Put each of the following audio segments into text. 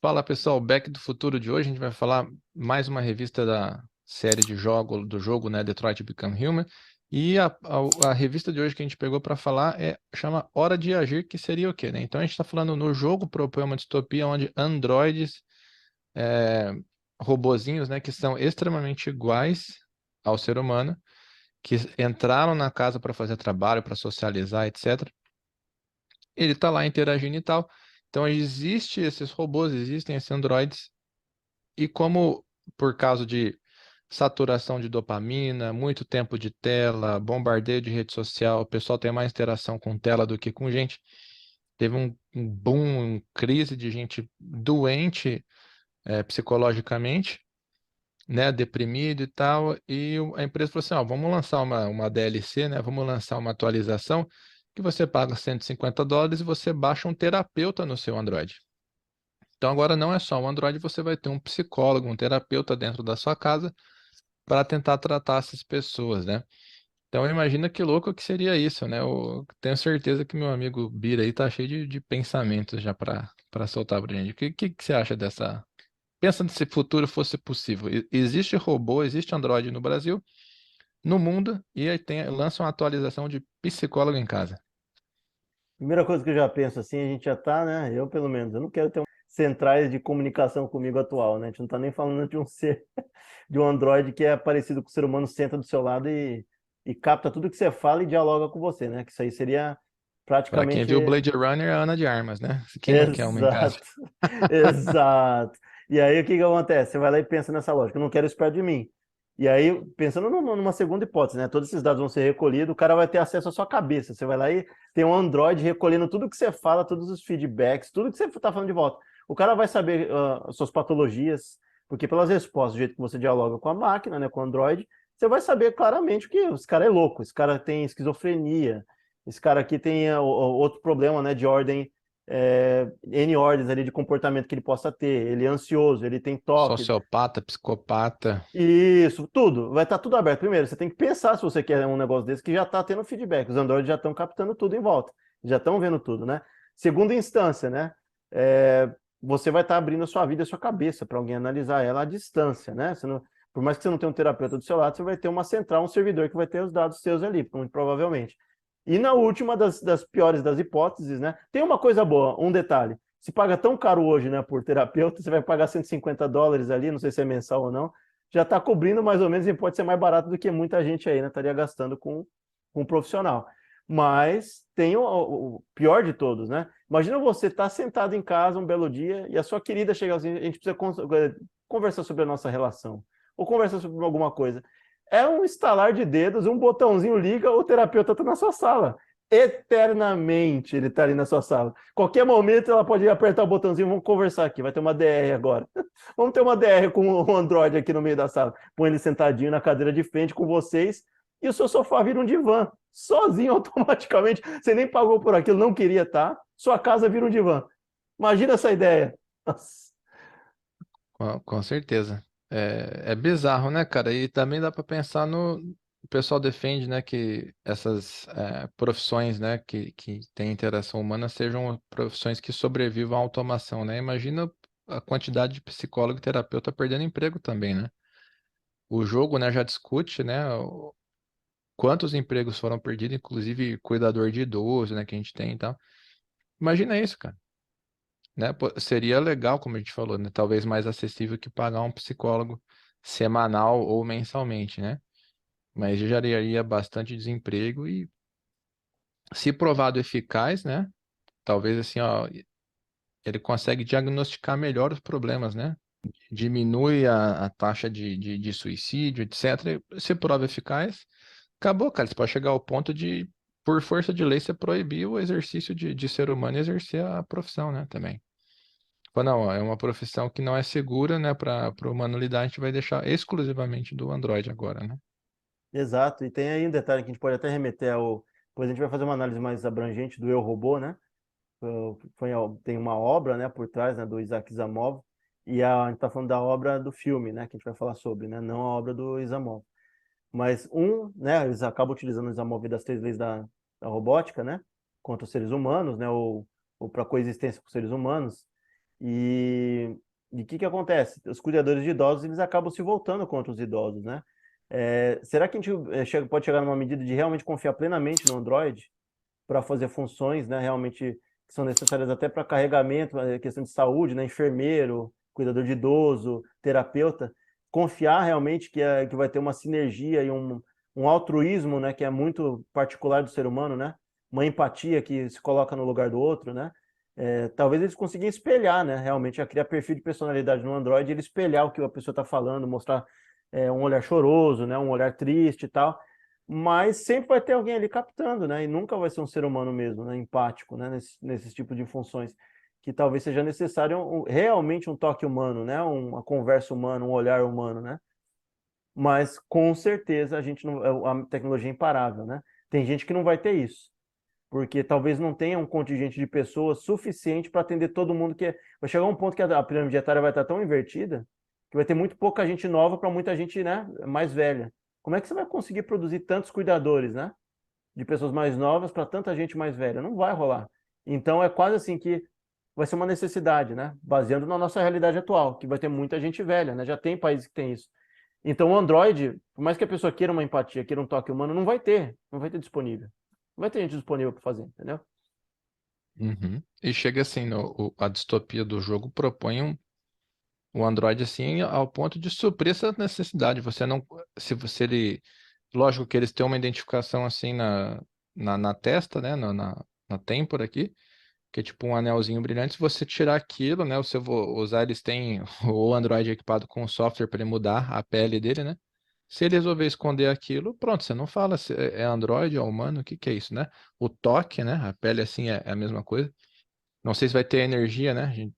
Fala pessoal, Back do Futuro de hoje a gente vai falar mais uma revista da série de jogo, né, Detroit Become Human. E a revista de hoje que a gente pegou para falar chama Hora de Agir, que seria o quê, né? Então a gente está falando no jogo propõe uma distopia onde androides, é, robozinhos, né, que são extremamente iguais ao ser humano, que entraram na casa para fazer trabalho, para socializar, etc. Ele está lá interagindo e tal. Então existe esses robôs, existem esses androides. E como por causa de saturação de dopamina, muito tempo de tela, bombardeio de rede social, o pessoal tem mais interação com tela do que com gente. Teve um boom, crise de gente doente psicologicamente, né, deprimido e tal. E a empresa falou assim, ó, vamos lançar uma DLC, né, vamos lançar uma atualização que você paga US$ 150 e você baixa um terapeuta no seu Android. Então agora não é só o Android, você vai ter um psicólogo, um terapeuta dentro da sua casa para tentar tratar essas pessoas, né? Então imagina que louco que seria isso, né? Eu tenho certeza que meu amigo Bira aí tá cheio de pensamentos já para soltar pra gente. O que você acha dessa? Pensa se futuro fosse possível. Existe robô, existe Android no Brasil, no mundo, e aí lança uma atualização de psicólogo em casa. Primeira coisa que eu já penso assim, a gente já tá, né? Eu, pelo menos, eu não quero ter centrais de comunicação comigo atual, né? A gente não tá nem falando de um ser, de um Android que é parecido com o ser humano, senta do seu lado e capta tudo que você fala e dialoga com você, né? Que isso aí seria Para quem praticamente. viu Blade Runner, é a Ana de Armas, né? Quem não quer uma em casa? Exato, exato. E aí o que que acontece? Você vai lá e pensa nessa lógica, eu não quero isso perto de mim. E aí, pensando numa segunda hipótese, né? Todos esses dados vão ser recolhidos, o cara vai ter acesso à sua cabeça. Você vai lá e tem um Android recolhendo tudo que você fala, todos os feedbacks, tudo que você está falando de volta. O cara vai saber as suas patologias, porque pelas respostas, do jeito que você dialoga com a máquina, né, com o Android, você vai saber claramente que esse cara é louco, esse cara tem esquizofrenia, esse cara aqui tem outro problema, né, de ordem N ordens ali de comportamento que ele possa ter. Ele é ansioso, ele tem toque. Sociopata, psicopata. Isso, tudo. Vai estar tudo aberto. Primeiro, você tem que pensar se você quer um negócio desse que já está tendo feedback. Os Androids já estão captando tudo em volta. Já estão vendo tudo, né? Segunda instância, né? Você vai estar abrindo a sua vida, a sua cabeça para alguém analisar ela à distância, né? Por mais que você não tenha um terapeuta do seu lado, você vai ter uma central, um servidor que vai ter os dados seus ali, muito provavelmente. E na última das piores das hipóteses, né? Tem uma coisa boa, um detalhe. Se paga tão caro hoje, né, por terapeuta, você vai pagar US$ 150 ali, não sei se é mensal ou não, já está cobrindo mais ou menos e pode ser mais barato do que muita gente aí, né, estaria gastando com um profissional. Mas tem o pior de todos, né? Imagina você estar sentado em casa um belo dia e a sua querida chega assim, a gente precisa conversar sobre a nossa relação, ou conversar sobre alguma coisa. É um estalar de dedos, um botãozinho liga, o terapeuta está na sua sala. Eternamente ele está ali na sua sala. Qualquer momento ela pode apertar o botãozinho, vamos conversar aqui, vai ter uma DR agora. Vamos ter uma DR com o Android aqui no meio da sala. Põe ele sentadinho na cadeira de frente com vocês e o seu sofá vira um divã. Sozinho, automaticamente. Você nem pagou por aquilo, não queria estar. Sua casa vira um divã. Imagina essa ideia. Nossa. Com certeza. É bizarro, né, cara? E também dá para pensar no. O pessoal defende, né, que essas profissões, né, que têm interação humana sejam profissões que sobrevivam à automação, né? Imagina a quantidade de psicólogo e terapeuta perdendo emprego também, né? O jogo, né, já discute, né, quantos empregos foram perdidos, inclusive cuidador de idoso, né, que a gente tem e tal. Imagina isso, cara. Né? Pô, seria legal, como a gente falou, né? Talvez mais acessível que pagar um psicólogo semanal ou mensalmente, né? Mas geraria bastante desemprego e, se provado eficaz, né? Talvez assim, ó, ele consegue diagnosticar melhor os problemas, né? Diminui a taxa de suicídio, etc. Se prova eficaz, acabou, cara. Você pode chegar ao ponto de, por força de lei, você proibir o exercício de ser humano e exercer a profissão, né? Também. Não, é uma profissão que não é segura, né, para a humanidade, a gente vai deixar exclusivamente do Android agora, né? Exato. E tem aí um detalhe que a gente pode até remeter ao. Depois a gente vai fazer uma análise mais abrangente do Eu Robô, né? Tem uma obra, né, por trás, né, do Isaac Asimov, e a gente está falando da obra do filme, né, que a gente vai falar sobre, né, não a obra do Asimov. Mas né, eles acabam utilizando o Asimov das 3 leis da robótica, né, contra os seres humanos, né, ou para coexistência com os seres humanos. E o que acontece? Os cuidadores de idosos, eles acabam se voltando contra os idosos, né? Será que a gente pode chegar numa medida de realmente confiar plenamente no Android para fazer funções, né, realmente que são necessárias até para carregamento, questão de saúde, né, enfermeiro, cuidador de idoso, terapeuta, confiar realmente que vai ter uma sinergia e um altruísmo, né, que é muito particular do ser humano, né, uma empatia que se coloca no lugar do outro, né, talvez eles consigam espelhar, né, realmente, criar perfil de personalidade no Android, ele espelhar o que a pessoa está falando, mostrar um olhar choroso, né, um olhar triste e tal, mas sempre vai ter alguém ali captando, né? E nunca vai ser um ser humano mesmo, né? Empático, né? Nesse tipo de funções, que talvez seja necessário realmente um toque humano, né? Uma conversa humana, um olhar humano, né? Mas com certeza a gente não, a tecnologia é imparável, né? Tem gente que não vai ter isso, porque talvez não tenha um contingente de pessoas suficiente para atender todo mundo vai chegar um ponto que a pirâmide etária vai estar tão invertida que vai ter muito pouca gente nova para muita gente, né, mais velha. Como é que você vai conseguir produzir tantos cuidadores, né, de pessoas mais novas para tanta gente mais velha? Não vai rolar. Então é quase assim que vai ser uma necessidade, né, baseando na nossa realidade atual, que vai ter muita gente velha, né? Já tem países que tem isso. Então o Android, por mais que a pessoa queira uma empatia, queira um toque humano, não vai ter disponível. Não vai ter gente disponível para fazer, entendeu? Uhum. E chega assim, a distopia do jogo propõe o Android assim ao ponto de suprir essa necessidade. Você não, se você ele, lógico que eles têm uma identificação assim na testa, né, na têmpora aqui, que é tipo um anelzinho brilhante. Se você tirar aquilo, né, você usar, eles têm o Android equipado com software para ele mudar a pele dele, né? Se ele resolver esconder aquilo, pronto, você não fala se é Android ou humano, o que que é isso, né? O toque, né? A pele assim é a mesma coisa. Não sei se vai ter energia, né? A gente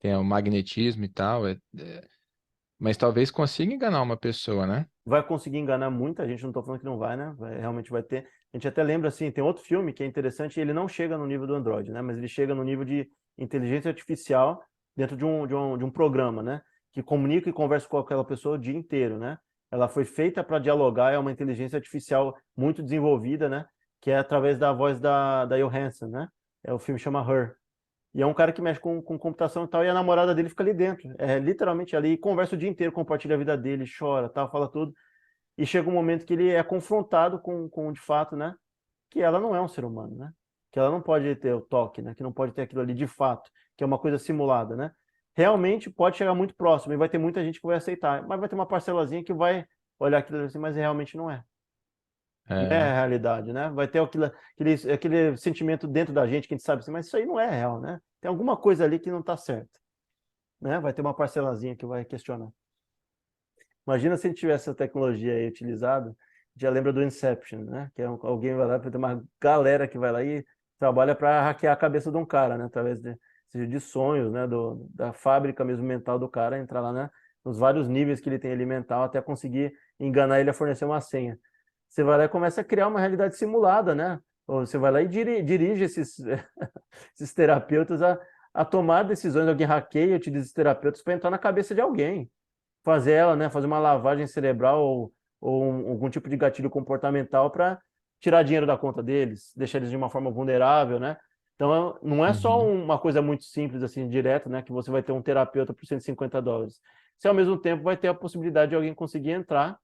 tem o magnetismo e tal, mas talvez consiga enganar uma pessoa, né? Vai conseguir enganar muita gente, não estou falando que não vai, né? Realmente vai ter. A gente até lembra assim, tem outro filme que é interessante, ele não chega no nível do Android, né? Mas ele chega no nível de inteligência artificial dentro de um programa, né? Que comunica e conversa com aquela pessoa o dia inteiro, né? Ela foi feita para dialogar, é uma inteligência artificial muito desenvolvida, né? Que é através da voz da Johansson, né? O filme chama Her. E é um cara que mexe com computação e tal, e a namorada dele fica ali dentro, literalmente ali, e conversa o dia inteiro, compartilha a vida dele, chora, tal, fala tudo. E chega um momento que ele é confrontado com de fato, né? Que ela não é um ser humano, né? Que ela não pode ter o toque, né? Que não pode ter aquilo ali de fato, que é uma coisa simulada, né? Realmente pode chegar muito próximo e vai ter muita gente que vai aceitar, mas vai ter uma parcelazinha que vai olhar aquilo assim, mas realmente não é. Não é a É, realidade, né? Vai ter aquele sentimento dentro da gente que a gente sabe assim, mas isso aí não é real, né? Tem alguma coisa ali que não está certo, né? Vai ter uma parcelazinha que vai questionar. Imagina se a gente tivesse essa tecnologia aí utilizada, já lembra do Inception, né? Que alguém vai lá, tem uma galera que vai lá e trabalha para hackear a cabeça de um cara, né? Através seja de sonhos, né? Da fábrica mesmo mental do cara, entrar lá, né? Nos vários níveis que ele tem ali mental, até conseguir enganar ele a fornecer uma senha. Você vai lá e começa a criar uma realidade simulada, né? Ou você vai lá e dirige esses terapeutas a tomar decisões. Alguém hackeia, utiliza esses terapeutas para entrar na cabeça de alguém, fazer ela, né, fazer uma lavagem cerebral ou algum tipo de gatilho comportamental para tirar dinheiro da conta deles, deixar eles de uma forma vulnerável, né? Então, não é só uhum, uma coisa muito simples, assim, direto, né, que você vai ter um terapeuta por US$ 150. Você, ao mesmo tempo, vai ter a possibilidade de alguém conseguir entrar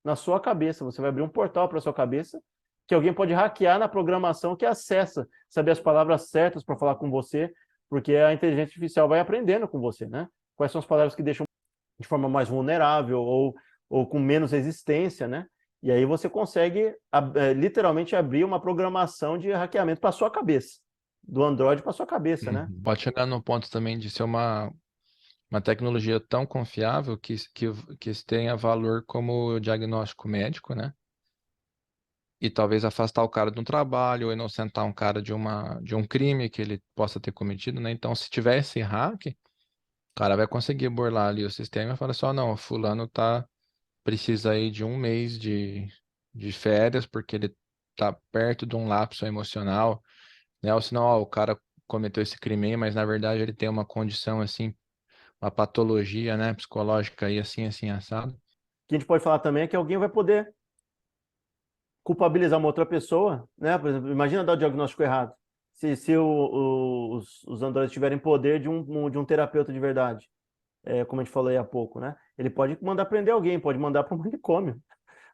na sua cabeça. Você vai abrir um portal para sua cabeça que alguém pode hackear na programação que acessa, saber as palavras certas para falar com você, porque a inteligência artificial vai aprendendo com você, né? Quais são as palavras que deixam de forma mais vulnerável ou com menos resistência, né? E aí você consegue literalmente abrir uma programação de hackeamento para sua cabeça, do Android para sua cabeça, né? uhum. Pode chegar no ponto também de ser uma tecnologia tão confiável que tenha valor como diagnóstico médico, né? E talvez afastar o cara de um trabalho ou inocentar um cara de um crime que ele possa ter cometido, né? Então, se tiver esse hack, o cara vai conseguir burlar ali o sistema e falar assim, ó, não, fulano precisa aí de um mês de férias porque ele tá perto de um lapso emocional, né? Ou senão, ó, o cara cometeu esse crime aí, mas na verdade ele tem uma condição assim, uma patologia, né, psicológica aí assim, assim, assado. O que a gente pode falar também é que alguém vai poder culpabilizar uma outra pessoa, né? Por exemplo, imagina dar o diagnóstico errado. os Androids tiverem poder de um terapeuta de verdade, como a gente falou aí há pouco, né? Ele pode mandar prender alguém, pode mandar para um manicômio.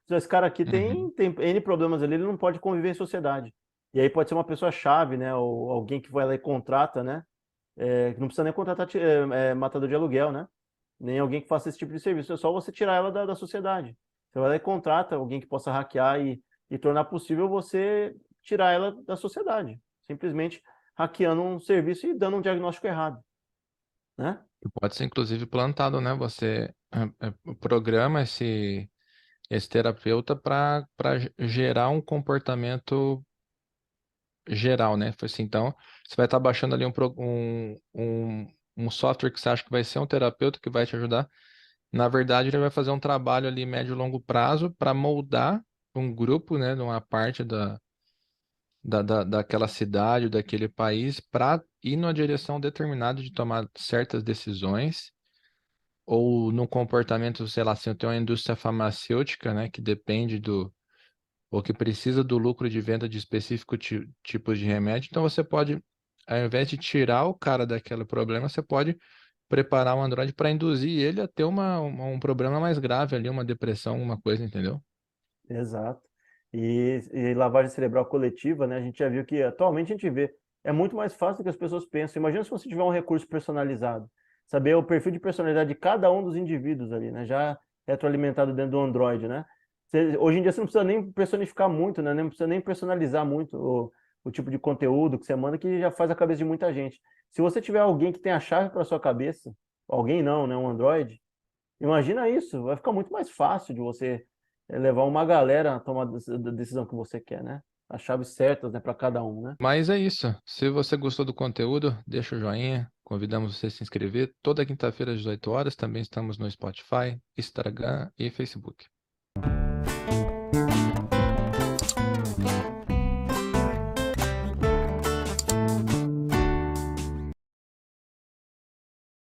Então, esse cara aqui Uhum. tem N problemas ali, ele não pode conviver em sociedade. E aí pode ser uma pessoa-chave, né? Ou alguém que vai lá e contrata, né? Que não precisa nem contratar matador de aluguel, né? Nem alguém que faça esse tipo de serviço. É só você tirar ela da sociedade. Você vai lá e contrata alguém que possa hackear e tornar possível você tirar ela da sociedade. Simplesmente hackeando um serviço e dando um diagnóstico errado, né? E pode ser inclusive plantado, né? Você programa esse terapeuta para gerar um comportamento geral, né? Foi assim, então, você vai estar baixando ali um software que você acha que vai ser um terapeuta que vai te ajudar. Na verdade, ele vai fazer um trabalho ali médio e longo prazo para moldar um grupo, né, de uma parte daquela cidade, daquele país, para ir numa direção determinada de tomar certas decisões, ou num comportamento, sei lá, se eu tenho uma indústria farmacêutica, né, que depende ou que precisa do lucro de venda de específico tipos de remédio, então você pode, ao invés de tirar o cara daquele problema, você pode preparar um Android para induzir ele a ter um problema mais grave ali, uma depressão, uma coisa, entendeu? Exato. E lavagem cerebral coletiva, né? A gente já viu que atualmente a gente vê, é muito mais fácil do que as pessoas pensam. Imagina se você tiver um recurso personalizado, saber o perfil de personalidade de cada um dos indivíduos ali, né? Já retroalimentado dentro do Android, né? Hoje em dia você não precisa nem personificar muito, né? Nem precisa nem personalizar muito o tipo de conteúdo que você manda, que já faz a cabeça de muita gente. Se você tiver alguém que tem a chave para sua cabeça, alguém não, né? Um Android, imagina isso, vai ficar muito mais fácil de você levar uma galera a tomar a decisão que você quer, né? As chaves certas, né, para cada um, né? Mas é isso. Se você gostou do conteúdo, deixa o joinha. Convidamos você a se inscrever. Toda quinta-feira às 18 horas. Também estamos no Spotify, Instagram e Facebook.